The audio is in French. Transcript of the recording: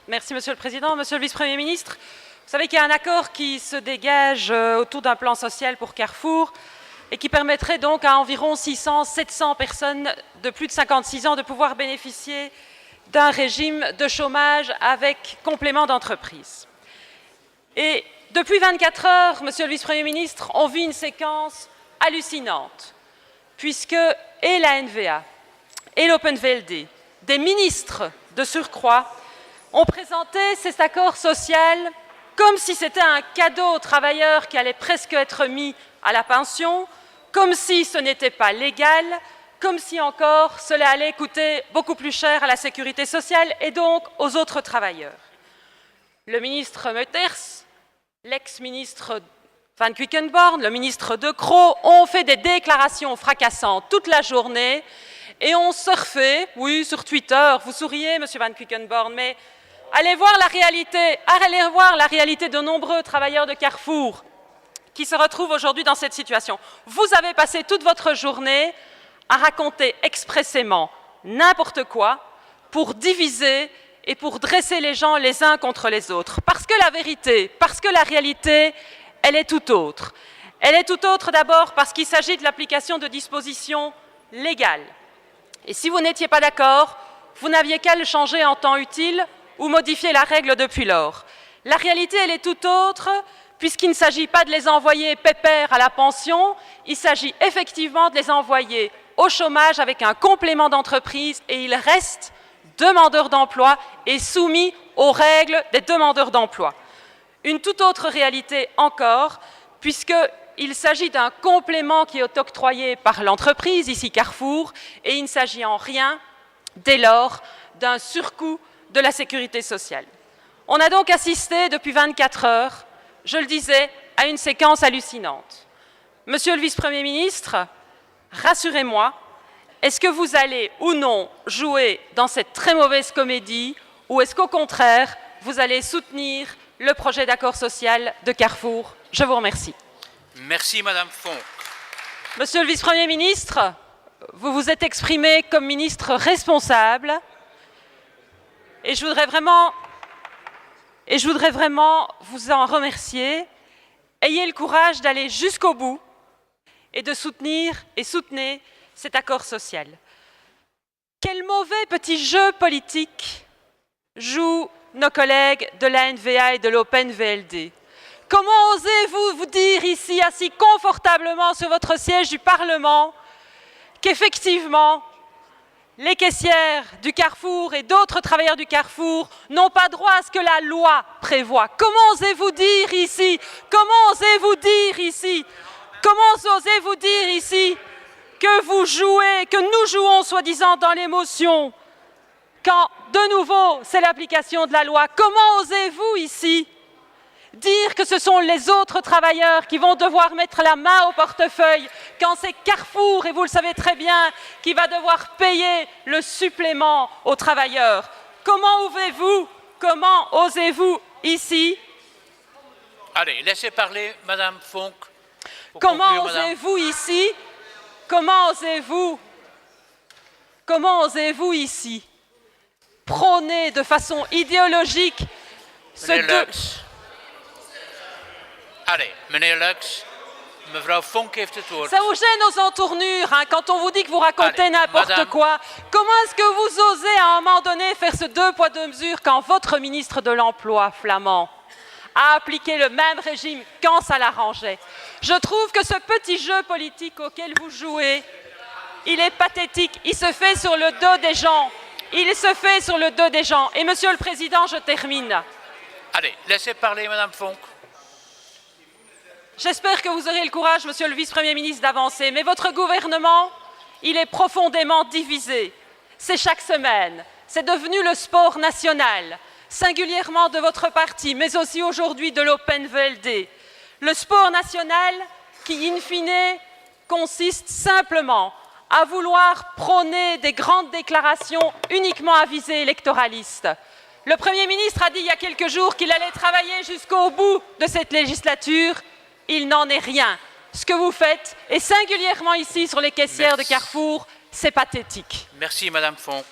Merci, Monsieur le Président. Monsieur le Vice-Premier ministre, vous savez qu'il y a un accord qui se dégage autour d'un plan social pour Carrefour et qui permettrait donc à environ 600-700 personnes de plus de 56 ans de pouvoir bénéficier d'un régime de chômage avec complément d'entreprise. Et depuis 24 heures, Monsieur le Vice-Premier ministre, on vit une séquence hallucinante, puisque et la NVA et l'OpenVLD, des ministres de surcroît, ont présenté cet accord social comme si c'était un cadeau aux travailleurs qui allait presque être mis à la pension, comme si ce n'était pas légal, comme si encore cela allait coûter beaucoup plus cher à la sécurité sociale et donc aux autres travailleurs. Le ministre Meuters, l'ex-ministre Van Quickenborne, le ministre De Croo ont fait des déclarations fracassantes toute la journée et ont surfé, oui, sur Twitter. Vous souriez, monsieur Van Quickenborne, mais allez voir la réalité de nombreux travailleurs de Carrefour qui se retrouvent aujourd'hui dans cette situation. Vous avez passé toute votre journée à raconter expressément n'importe quoi pour diviser et pour dresser les gens les uns contre les autres. Parce que la vérité, parce que la réalité, elle est tout autre. Elle est tout autre d'abord parce qu'il s'agit de l'application de dispositions légales. Et si vous n'étiez pas d'accord, vous n'aviez qu'à le changer en temps utile ou modifier la règle depuis lors. La réalité, elle est tout autre puisqu'il ne s'agit pas de les envoyer pépère à la pension, il s'agit effectivement de les envoyer au chômage avec un complément d'entreprise et ils restent demandeurs d'emploi et soumis aux règles des demandeurs d'emploi. Une toute autre réalité encore, puisqu'il s'agit d'un complément qui est octroyé par l'entreprise, ici Carrefour, et il ne s'agit en rien, dès lors, d'un surcoût de la sécurité sociale. On a donc assisté depuis 24 heures, je le disais, à une séquence hallucinante. Monsieur le Vice-Premier ministre, rassurez-moi, est-ce que vous allez ou non jouer dans cette très mauvaise comédie ou est-ce qu'au contraire, vous allez soutenir le projet d'accord social de Carrefour? Je vous remercie. Merci, Madame Fonck. Monsieur le Vice-Premier ministre, vous vous êtes exprimé comme ministre responsable et je voudrais vraiment vous en remercier. Ayez le courage d'aller jusqu'au bout et de soutenir et soutenez cet accord social. Quel mauvais petit jeu politique jouent nos collègues de la NVA et de l'OpenVLD. Comment osez-vous vous dire ici, assis confortablement sur votre siège du Parlement, qu'effectivement, les caissières du Carrefour et d'autres travailleurs du Carrefour n'ont pas droit à ce que la loi prévoit? Comment osez-vous dire ici? Comment osez-vous dire ici? Comment osez-vous dire ici que vous jouez, que nous jouons soi-disant dans l'émotion, quand de nouveau c'est l'application de la loi? Comment osez-vous ici dire que ce sont les autres travailleurs qui vont devoir mettre la main au portefeuille quand c'est Carrefour, et vous le savez très bien, qui va devoir payer le supplément aux travailleurs? Comment osez-vous ici? Allez, laissez parler Madame Fonck. Comment osez-vous ici? Comment osez-vous ici prôner de façon idéologique Allez, meneer Lux, mevrouw Fonck heeft het woord. Ça vous gêne aux entournures, hein, quand on vous dit que vous racontez n'importe quoi. Comment est-ce que vous osez à un moment donné faire ce deux poids deux mesures quand votre ministre de l'Emploi flamand a appliqué le même régime quand ça l'arrangeait? Je trouve que ce petit jeu politique auquel vous jouez, il est pathétique. Il se fait sur le dos des gens. Il se fait sur le dos des gens. Et Monsieur le Président, je termine. Allez, laissez parler Madame Fonck. J'espère que vous aurez le courage, Monsieur le Vice-Premier ministre, d'avancer. Mais votre gouvernement, il est profondément divisé. C'est chaque semaine. C'est devenu le sport national, singulièrement de votre parti, mais aussi aujourd'hui de l'OpenVLD. Le sport national qui, in fine, consiste simplement à vouloir prôner des grandes déclarations uniquement à visée électoraliste. Le Premier ministre a dit il y a quelques jours qu'il allait travailler jusqu'au bout de cette législature. Il n'en est rien. Ce que vous faites, et singulièrement ici sur les caissières de Carrefour, c'est pathétique. Merci Madame Fonck.